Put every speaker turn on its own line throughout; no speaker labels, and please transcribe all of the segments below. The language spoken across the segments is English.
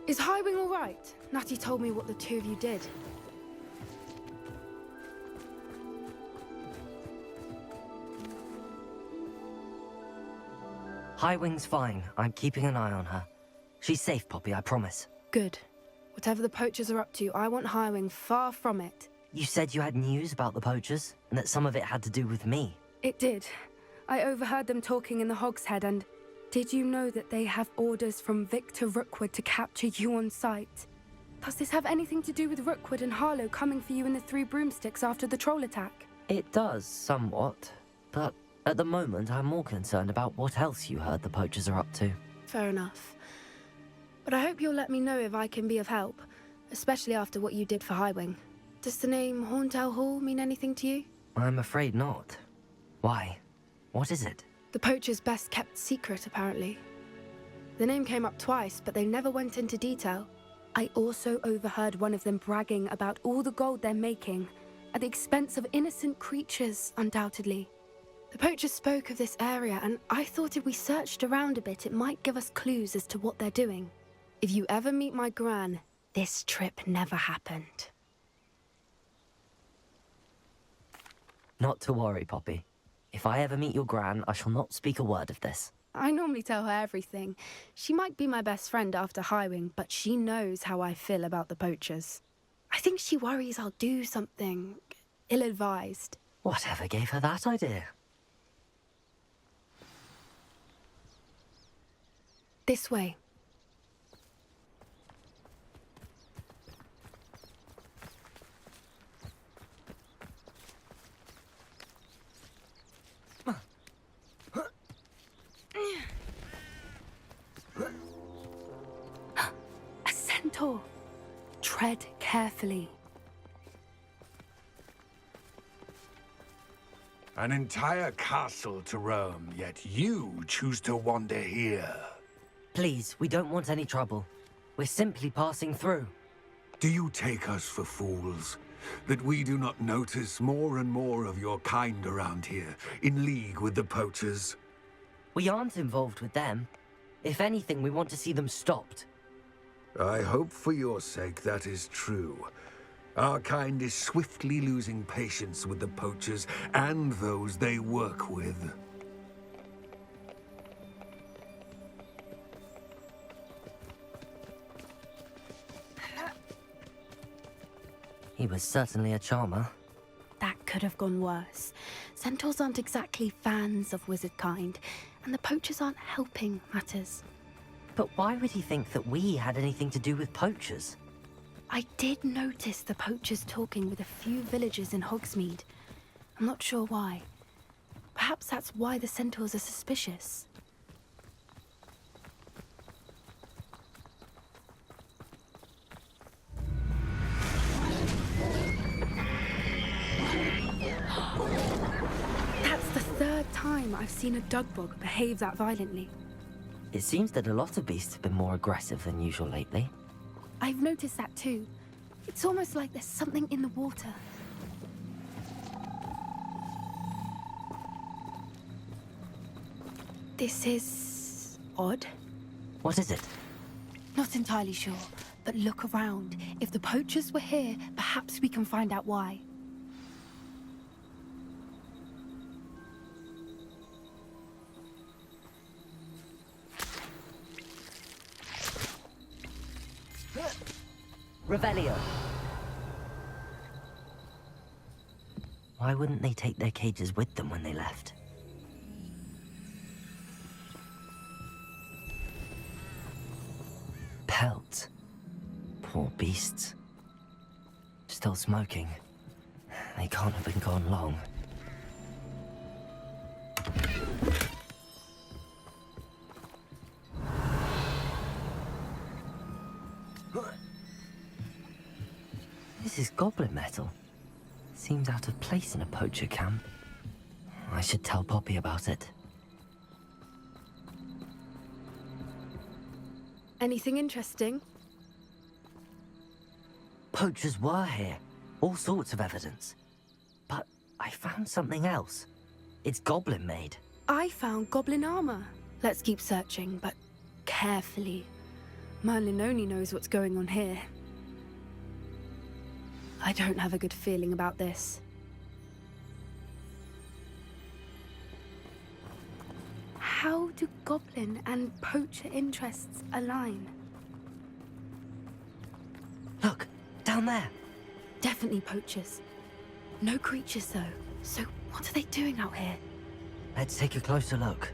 Is Highwing all right? Natty told me what the two of you did.
Highwing's fine. I'm keeping an eye on her. She's safe, Poppy, I promise.
Good. Whatever the poachers are up to, I want Highwing far from it.
You said you had news about the poachers, and that some of it had to do with me.
It did. I overheard them talking in the Hogshead, and did you know that they have orders from Victor Rookwood to capture you on sight? Does this have anything to do with Rookwood and Harlow coming for you in the Three Broomsticks after the troll attack?
It does, somewhat. But at the moment, I'm more concerned about what else you heard the poachers are up to.
Fair enough. But I hope you'll let me know if I can be of help, especially after what you did for Highwing. Does the name Horntail Hall mean anything to you?
I'm afraid not. Why? What is it?
The poacher's best kept secret, apparently. The name came up twice, but they never went into detail. I also overheard one of them bragging about all the gold they're making, at the expense of innocent creatures, undoubtedly. The poacher spoke of this area, and I thought if we searched around a bit, it might give us clues as to what they're doing. If you ever meet my gran, this trip never happened.
Not to worry, Poppy. If I ever meet your gran, I shall not speak a word of this.
I normally tell her everything. She might be my best friend after Highwing, but she knows how I feel about the poachers. I think she worries I'll do something ill-advised.
Whatever gave her that idea?
This way. A centaur. Tread carefully.
An entire castle to roam, yet you choose to wander here.
Please, we don't want any trouble. We're simply passing through.
Do you take us for fools? That we do not notice more and more of your kind around here, in league with the poachers?
We aren't involved with them. If anything, we want to see them stopped.
I hope for your sake that is true. Our kind is swiftly losing patience with the poachers and those they work with.
He was certainly a charmer.
That could have gone worse. Centaurs aren't exactly fans of wizard kind, and the poachers aren't helping matters.
But why would he think that we had anything to do with poachers?
I did notice the poachers talking with a few villagers in Hogsmeade. I'm not sure why. Perhaps that's why the centaurs are suspicious. That's the third time I've seen a dugbog behave that violently.
It seems that a lot of beasts have been more aggressive than usual lately.
I've noticed that too. It's almost like there's something in the water. This is odd.
What is it?
Not entirely sure, but look around. If the poachers were here, perhaps we can find out why.
Revelio! Why wouldn't they take their cages with them when they left? Pelts. Poor beasts. Still smoking. They can't have been gone long. This is goblin metal. Seems out of place in a poacher camp. I should tell Poppy about it.
Anything interesting?
Poachers were here. All sorts of evidence. But I found something else. It's goblin made.
I found goblin armor. Let's keep searching, but carefully. Merlin only knows what's going on here. I don't have a good feeling about this. How do goblin and poacher interests align?
Look, down there.
Definitely poachers. No creatures though. So what are they doing out here?
Let's take a closer look.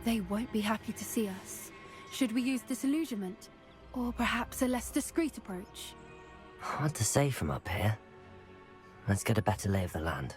They won't be happy to see us. Should we use disillusionment? Or perhaps a less discreet approach?
Hard to say from up here. Let's get a better lay of the land.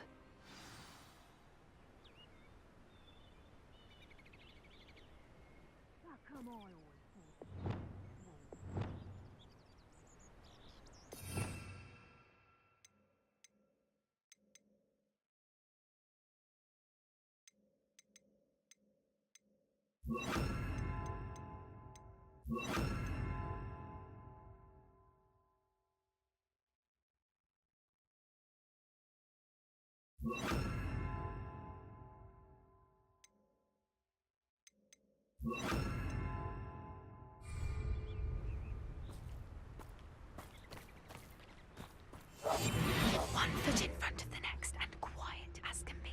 One foot in front of the next and quiet as can be.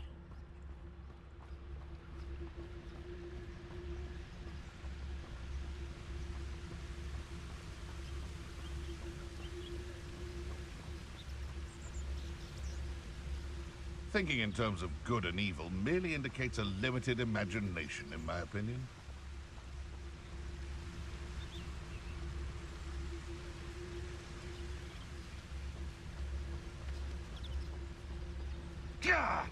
Thinking in terms of good and evil merely indicates a limited imagination, in my opinion. Gah!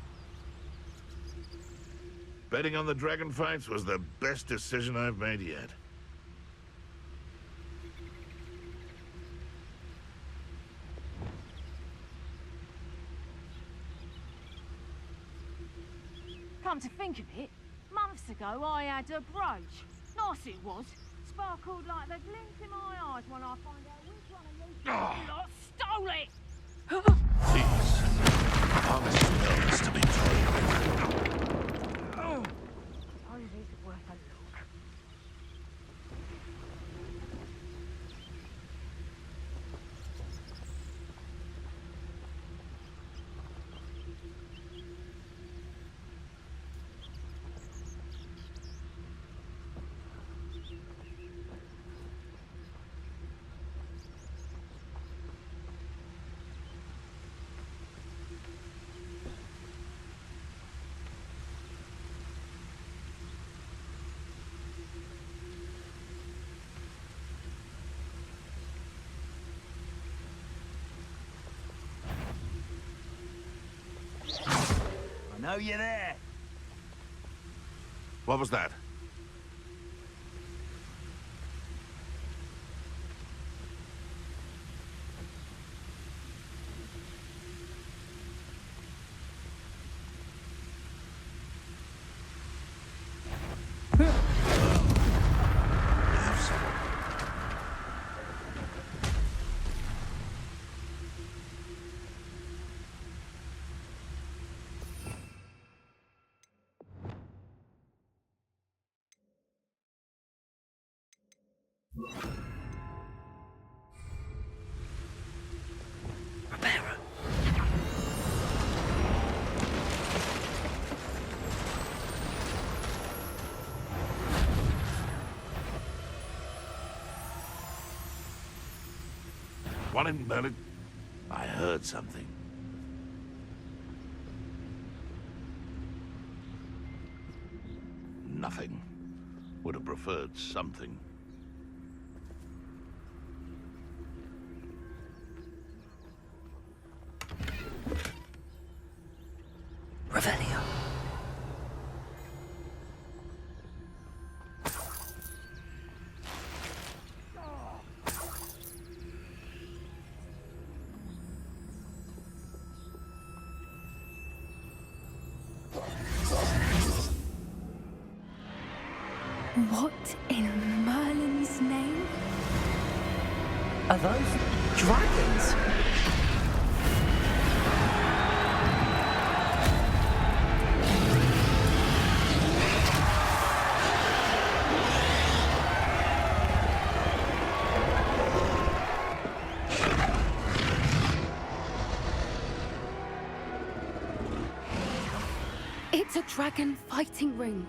Betting on the dragon fights was the best decision I've made yet.
Come to think of it, months ago I had a brooch. Nice it was. Sparkled like the glint in my eyes when I find out which one of you lot stole it!
Please. Honest melons to be toyed with.
Suppose it's worth a look.
I know you're there.
What was that? One in Merlin. I heard something. Nothing. Would have preferred something.
Revelio.
What in Merlin's name?
Are those dragons?
dragon fighting ring.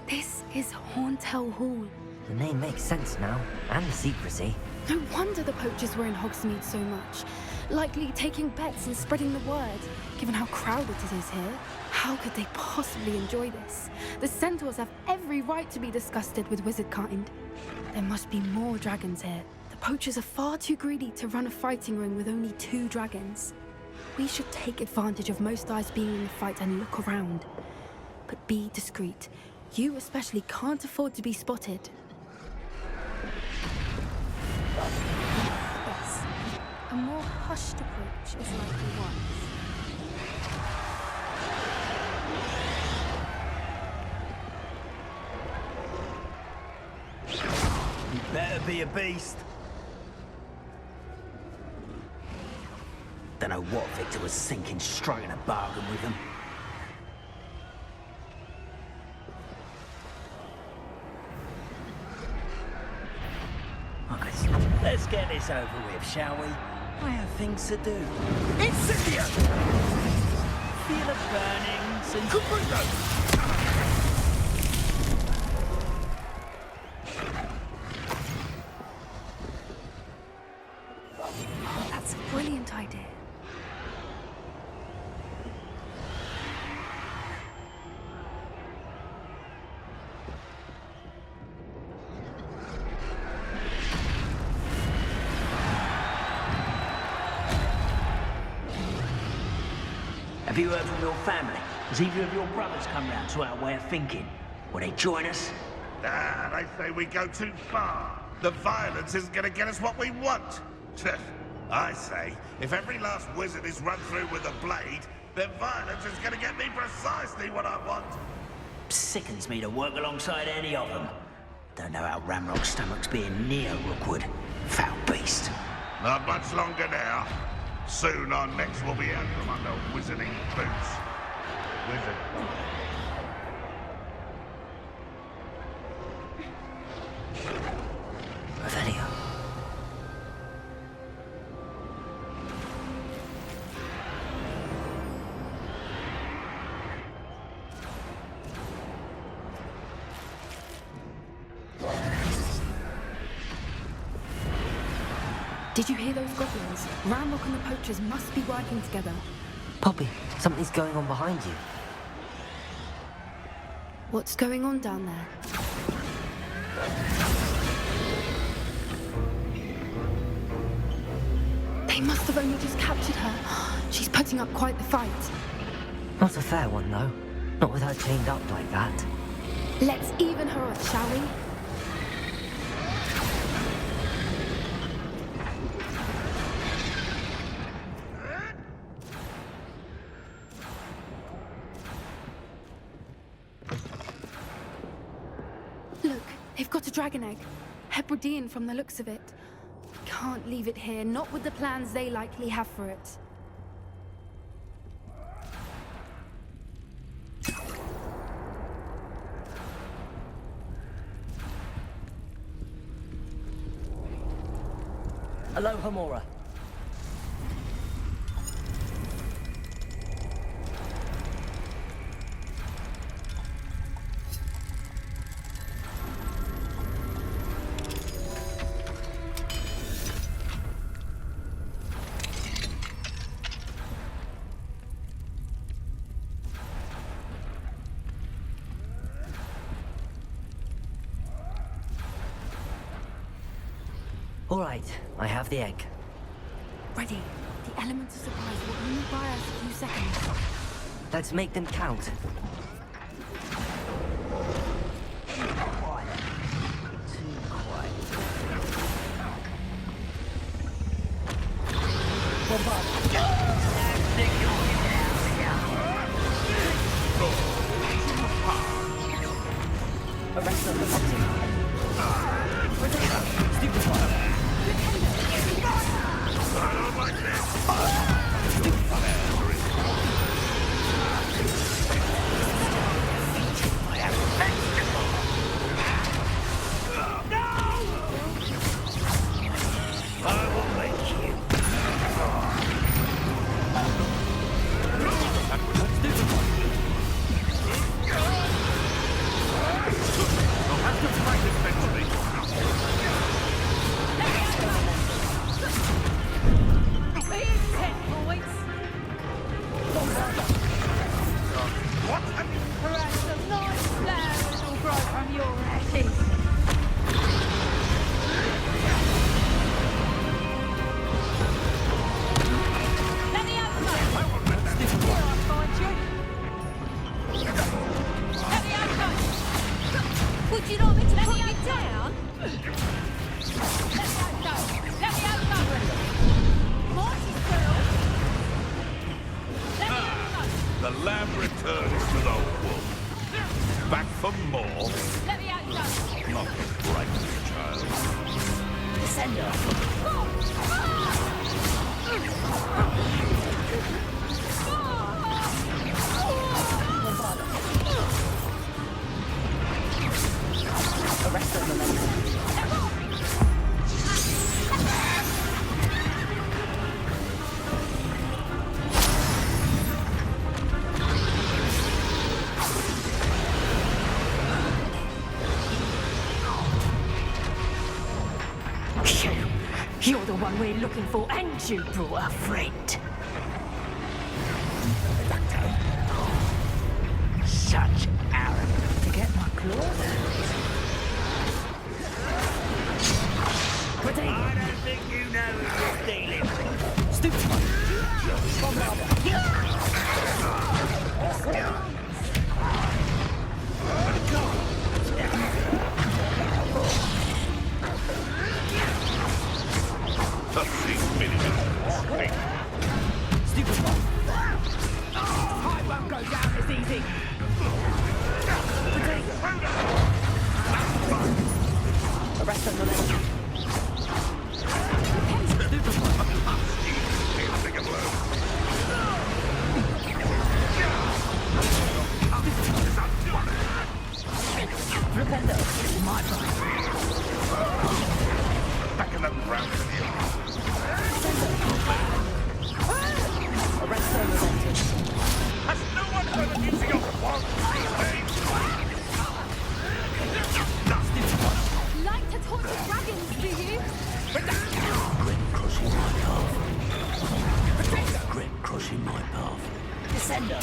This is Horntail Hall.
The name makes sense now, and the secrecy.
No wonder the poachers were in Hogsmeade so much. Likely taking bets and spreading the word, given how crowded it is here. How could they possibly enjoy this? The centaurs have every right to be disgusted with wizard kind. There must be more dragons here. The poachers are far too greedy to run a fighting ring with only 2 dragons. We should take advantage of most eyes being in the fight and look around. But be discreet. You especially can't afford to be spotted. Yes. A more hushed approach is likely wise.
You better be a beast. Don't know what Victor was thinking, striking a bargain with him. Let's get this over with, shall we? I have things to do. Incendio! Feel the burnings and...
That's a brilliant idea.
Have you heard from your family? Has either of your brothers come round to our way of thinking? Will they join us?
Ah, they say we go too far. The violence isn't going to get us what we want. I say, if every last wizard is run through with a blade, then violence is going to get me precisely what I want.
Sickens me to work alongside any of them. Don't know how Ramrock's stomach's being near Rookwood. Foul beast.
Not much longer now. Soon our necks will be out from under wizarding boots. Wizard.
Revelio.
Did you hear those goblins? Ramrock and the poachers must be working together.
Poppy, something's going on behind you.
What's going on down there? They must have only just captured her. She's putting up quite the fight.
Not a fair one, though. Not with her chained up like that.
Let's even her up, shall we? Look, they've got a dragon egg. Hebridean from the looks of it. We can't leave it here, not with the plans they likely have for it.
Hello, Hamora. All right, I have the egg.
Ready. The element of surprise will only buy us a few seconds.
Let's make them count. Arrest them, stupid fire.
I don't like this. Stupid fire. I will make you.
Descender. Arrest the momentum.
You're the one we're looking for, and you brought a friend.
Such arrogance.
To get my claws out.
I don't think you know who you're dealing with.
Stupid. Stupid one. I won't go down as easy.
Arrest the momentum.
Stupid one.
Flipendo. My turn.
Back in that round of the
Arrest the momentum.
Has no one heard the music of one these days?
Like to torture dragons, do you?
Grit crossing my path. Grit crossing my path. Descender.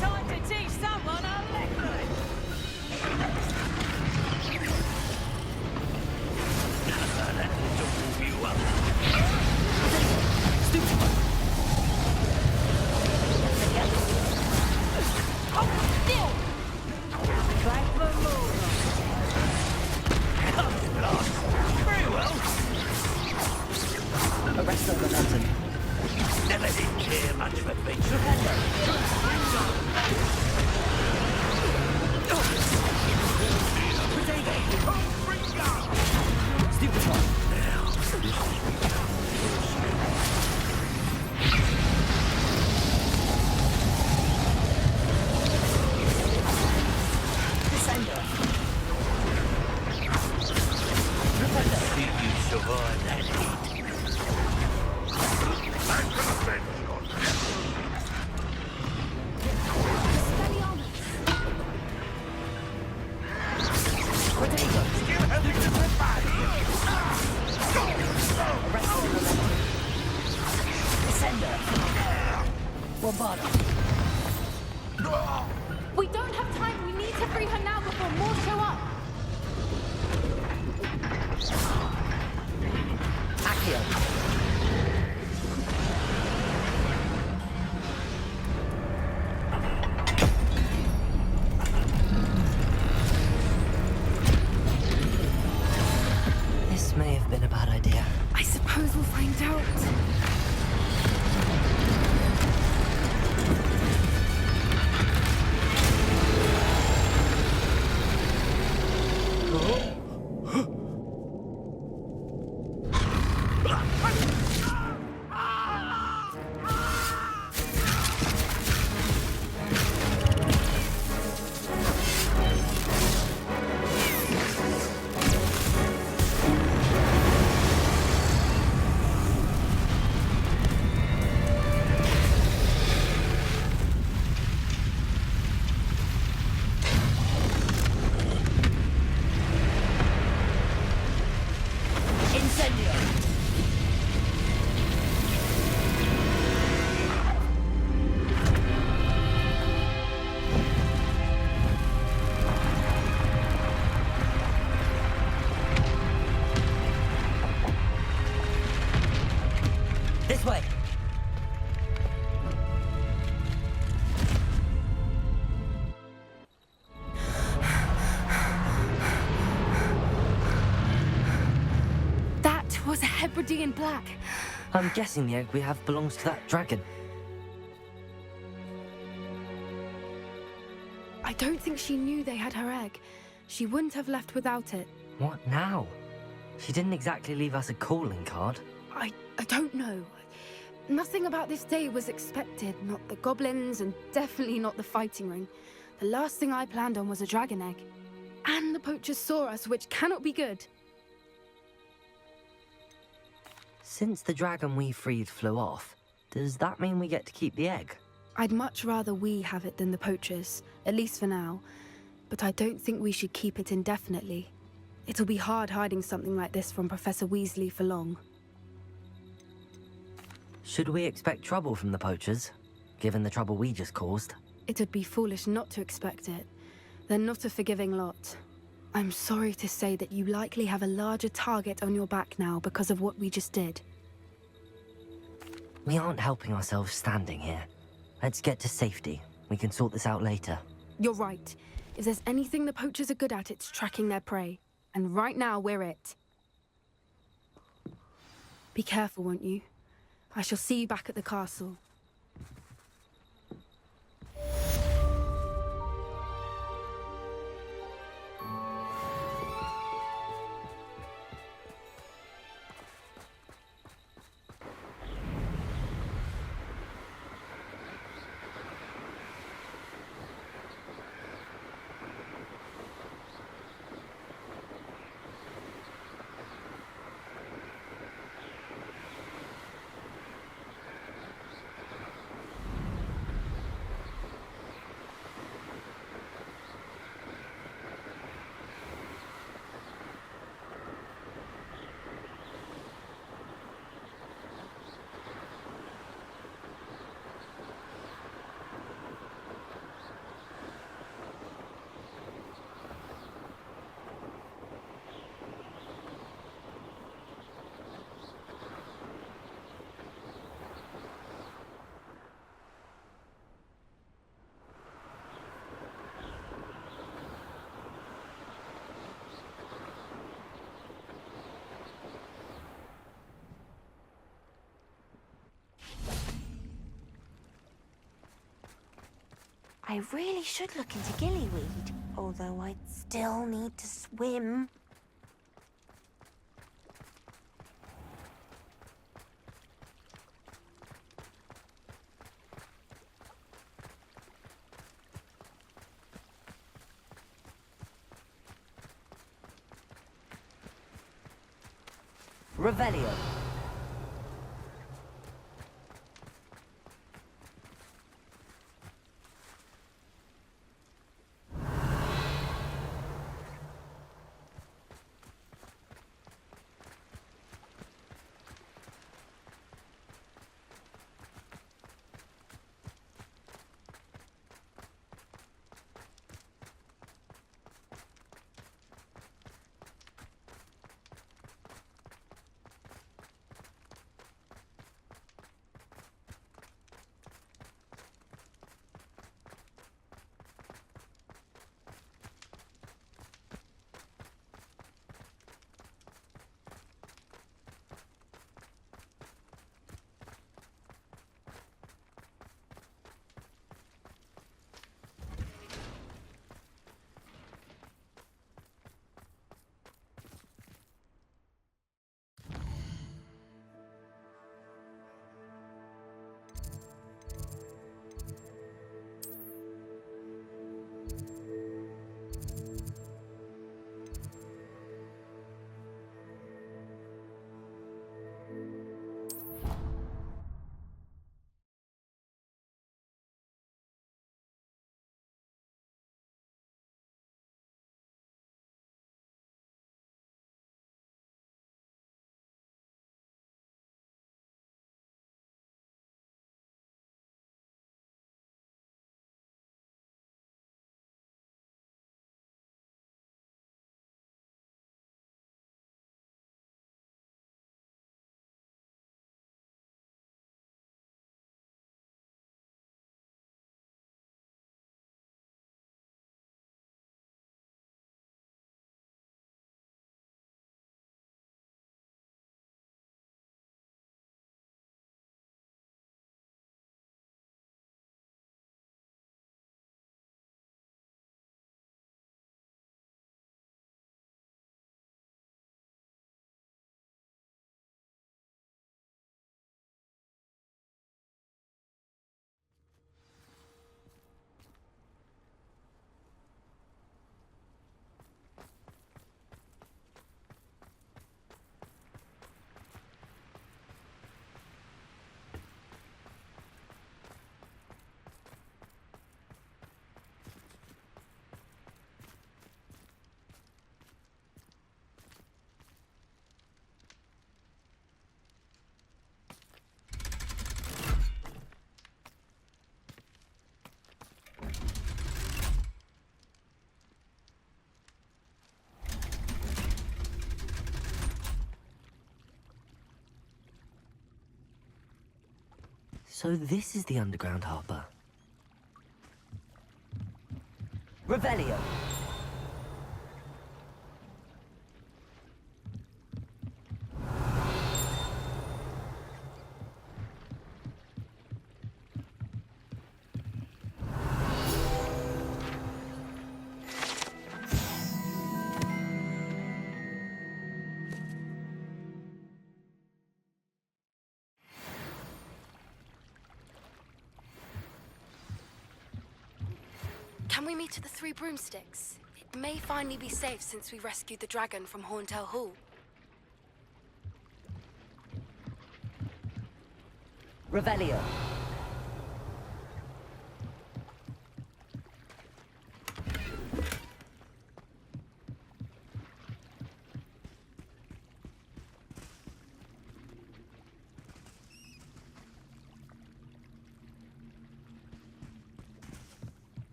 Time to teach someone a lesson. Stupid one. Oh, still. Clap for more.
Very well. Arrest the momentum. Never did care much for things.
Stupid one.
Descender. Did you survive that heat?
We don't have time. We need to free her now before more show up.
Acción.
This may have been a bad idea.
I suppose we'll find out.
This way.
That was a Hebridean black.
I'm guessing the egg we have belongs to that dragon.
don't think she knew they had her egg. She wouldn't have left without it.
What now? She didn't exactly leave us a calling card.
I don't know. Nothing about this day was expected. Not the goblins, and definitely not the fighting ring. The last thing I planned on was a dragon egg. And the poachers saw us, which cannot be good.
Since the dragon we freed flew off, does that mean we get to keep the egg?
I'd much rather we have it than the poachers, at least for now. But I don't think we should keep it indefinitely. It'll be hard hiding something like this from Professor Weasley for long.
Should we expect trouble from the poachers, given the trouble we just caused?
It'd be foolish not to expect it. They're not a forgiving lot. I'm sorry to say that you likely have a larger target on your back now because of what we just did.
We aren't helping ourselves standing here. Let's get to safety. We can sort this out later.
You're right. If there's anything the poachers are good at, it's tracking their prey. And right now, we're it. Be careful, won't you? I shall see you back at the castle.
I really should look into gillyweed, although I'd still need to swim.
Revelio. So this is the underground harbor. Revelio!
Can we meet at the Three Broomsticks? It may finally be safe since we rescued the dragon from Horntail Hall.
Revelio!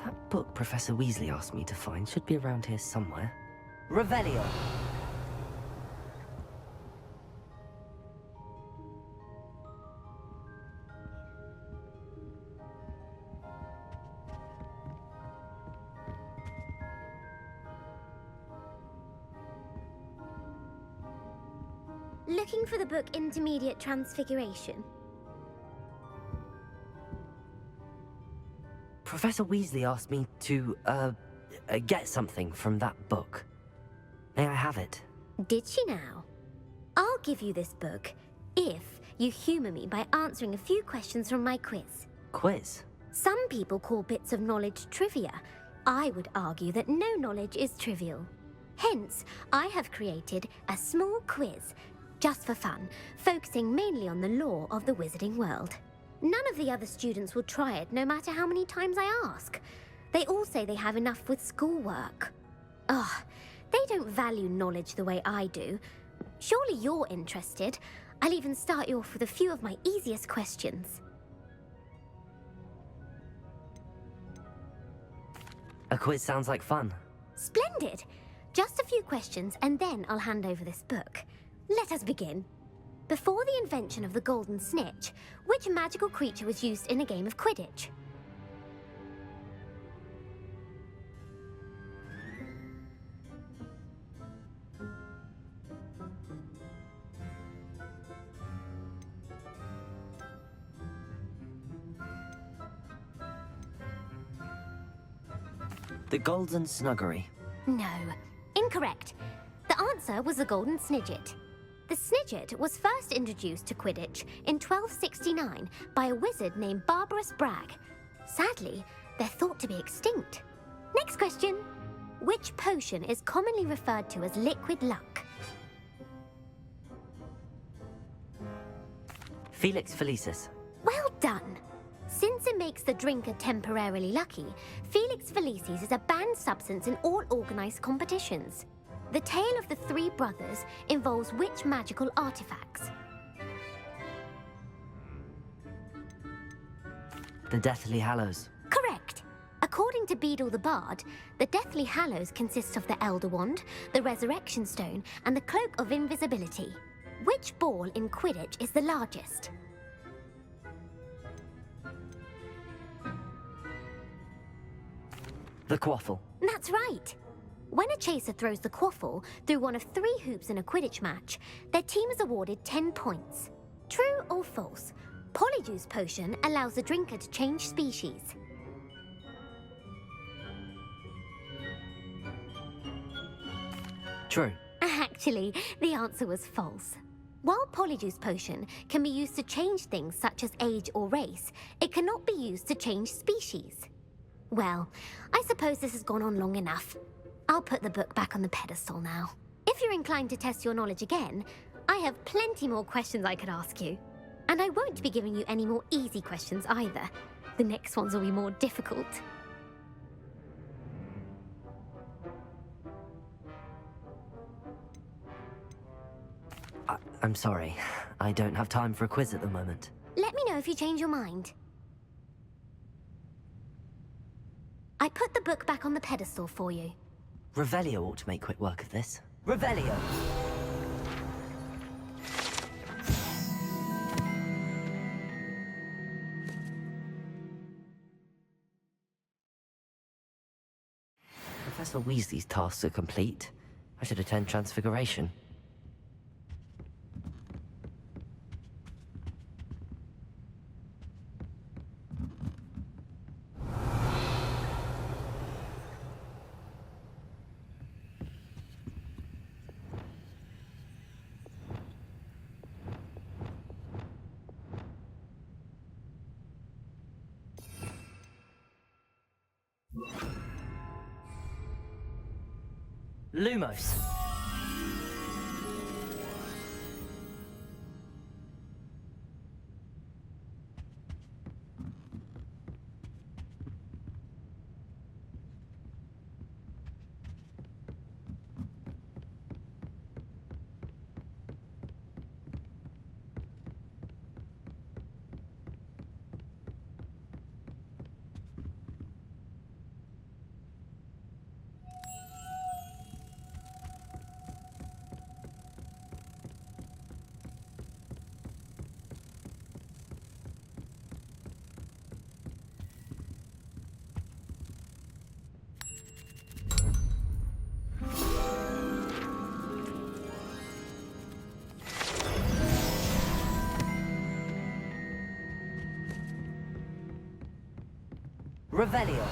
That book Professor Weasley asked me to find should be around here somewhere. Revelio!
Looking for the book Intermediate Transfiguration?
Professor Weasley asked me to, get something from that book. May I have it?
Did she now? I'll give you this book if you humour me by answering a few questions from my quiz.
Quiz?
Some people call bits of knowledge trivia. I would argue that no knowledge is trivial. Hence, I have created a small quiz, just for fun, focusing mainly on the lore of the wizarding world. None of the other students will try it, no matter how many times I ask. They all say they have enough with schoolwork. Ugh, they don't value knowledge the way I do. Surely you're interested. I'll even start you off with a few of my easiest questions.
A quiz sounds like fun.
Splendid! Just a few questions, and then I'll hand over this book. Let us begin. Before the invention of the golden snitch, which magical creature was used in a game of Quidditch?
The Golden Snuggery.
No, incorrect. The answer was the golden snidget. The snidget was first introduced to Quidditch in 1269 by a wizard named Barbarous Bragg. Sadly, they're thought to be extinct. Next question. Which potion is commonly referred to as liquid luck?
Felix Felicis.
Well done. Since it makes the drinker temporarily lucky, Felix Felicis is a banned substance in all organized competitions. The tale of the three brothers involves which magical artifacts?
The Deathly Hallows.
Correct. According to Beadle the Bard, the Deathly Hallows consists of the Elder Wand, the Resurrection Stone, and the Cloak of Invisibility. Which ball in Quidditch is the largest?
The Quaffle.
That's right. When a chaser throws the quaffle through one of 3 hoops in a Quidditch match, their team is awarded 10 points. True or false? Polyjuice Potion allows the drinker to change species.
True.
Actually, the answer was false. While Polyjuice Potion can be used to change things such as age or race, it cannot be used to change species. Well, I suppose this has gone on long enough. I'll put the book back on the pedestal now. If you're inclined to test your knowledge again, I have plenty more questions I could ask you. And I won't be giving you any more easy questions either. The next ones will be more difficult.
I'm sorry. I don't have time for a quiz at the moment.
Let me know if you change your mind. I put the book back on the pedestal for you.
Revelio ought to make quick work of this. Revelio! Professor Weasley's tasks are complete. I should attend Transfiguration. Lumos. Revelio.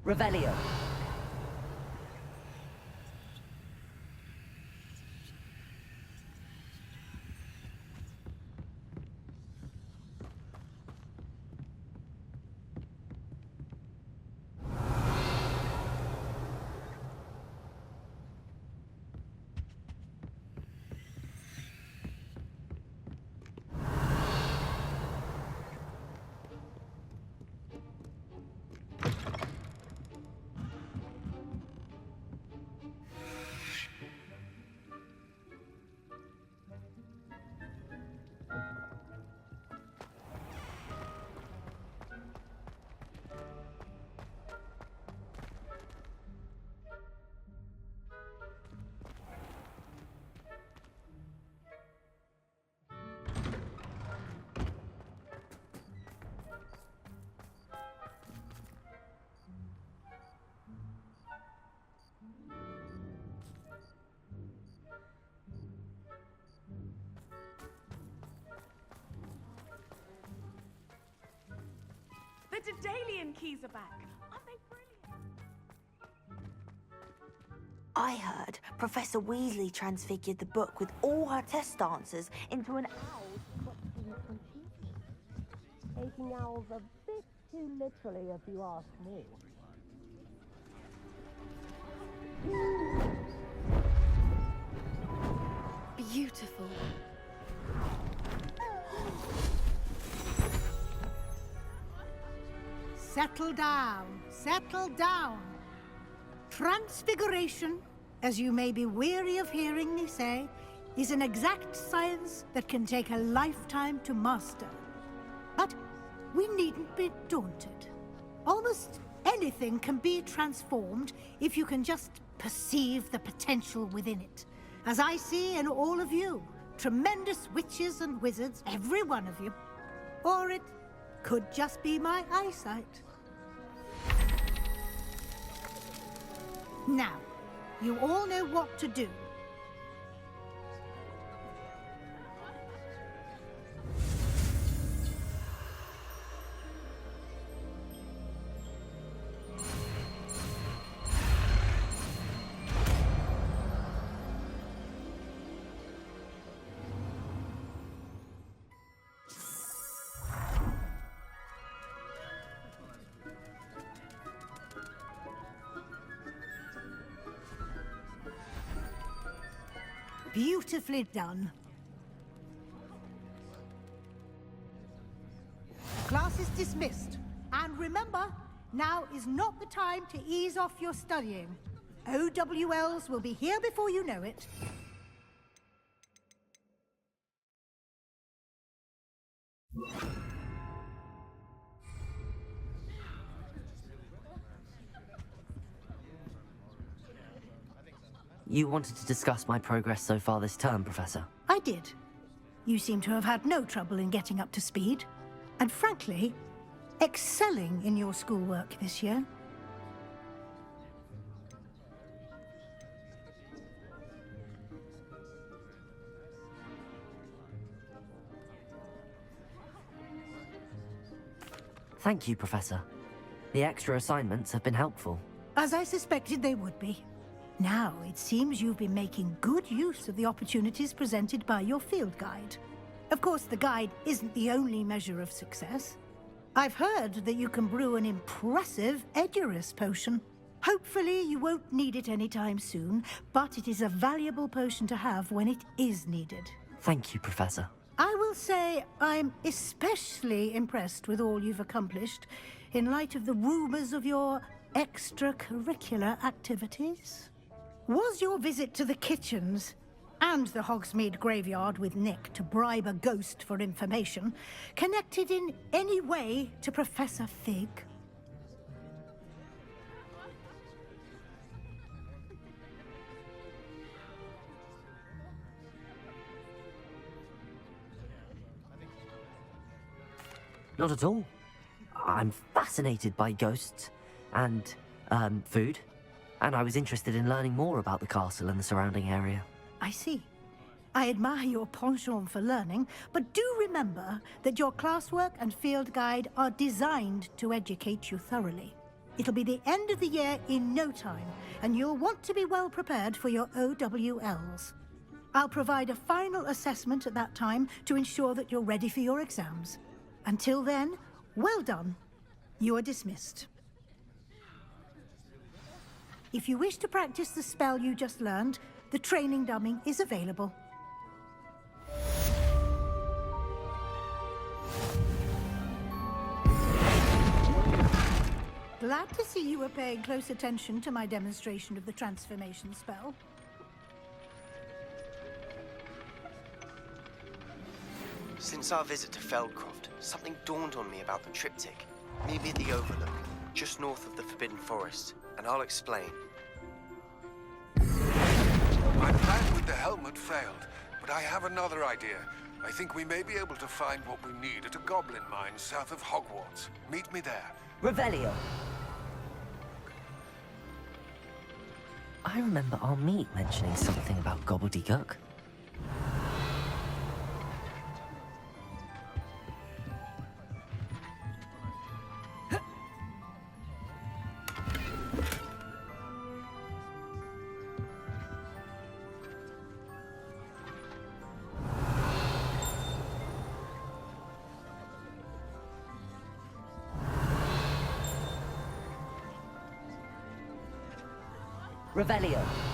Revelio.
The Daedalian keys are back. Aren't they brilliant?
I heard Professor Weasley transfigured the book with all her test answers into an owl.
Taking owls a bit too literally, if you ask me.
Beautiful.
Settle down, settle down. Transfiguration, as you may be weary of hearing me say, is an exact science that can take a lifetime to master. But we needn't be daunted. Almost anything can be transformed if you can just perceive the potential within it. As I see in all of you, tremendous witches and wizards, every one of you. Or it could just be my eyesight. Now, you all know what to do. Beautifully done. Class is dismissed. And remember, now is not the time to ease off your studying. OWLs will be here before you know it.
You wanted to discuss my progress so far this term, Professor?
I did. You seem to have had no trouble in getting up to speed. And frankly, excelling in your schoolwork this year.
Thank you, Professor. The extra assignments have been helpful.
As I suspected they would be. Now, it seems you've been making good use of the opportunities presented by your field guide. Of course, the guide isn't the only measure of success. I've heard that you can brew an impressive Edurus potion. Hopefully, you won't need it anytime soon, but it is a valuable potion to have when it is needed.
Thank you, Professor.
I will say I'm especially impressed with all you've accomplished in light of the rumors of your extracurricular activities. Was your visit to the kitchens and the Hogsmeade graveyard with Nick to bribe a ghost for information, connected in any way to Professor Fig?
Not at all. I'm fascinated by ghosts and, food. And I was interested in learning more about the castle and the surrounding area.
I see. I admire your penchant for learning, but do remember that your classwork and field guide are designed to educate you thoroughly. It'll be the end of the year in no time, and you'll want to be well prepared for your OWLs. I'll provide a final assessment at that time to ensure that you're ready for your exams. Until then, well done. You are dismissed. If you wish to practice the spell you just learned, the training dummy is available. Glad to see you were paying close attention to my demonstration of the transformation spell.
Since our visit to Feldcroft, something dawned on me about the triptych. Meet me at the Overlook, just north of the Forbidden Forest, and I'll explain.
My plan with the helmet failed, but I have another idea. I think we may be able to find what we need at a goblin mine south of Hogwarts. Meet me there.
Revelio! I remember our meet mentioning something about gobbledygook. Revelio.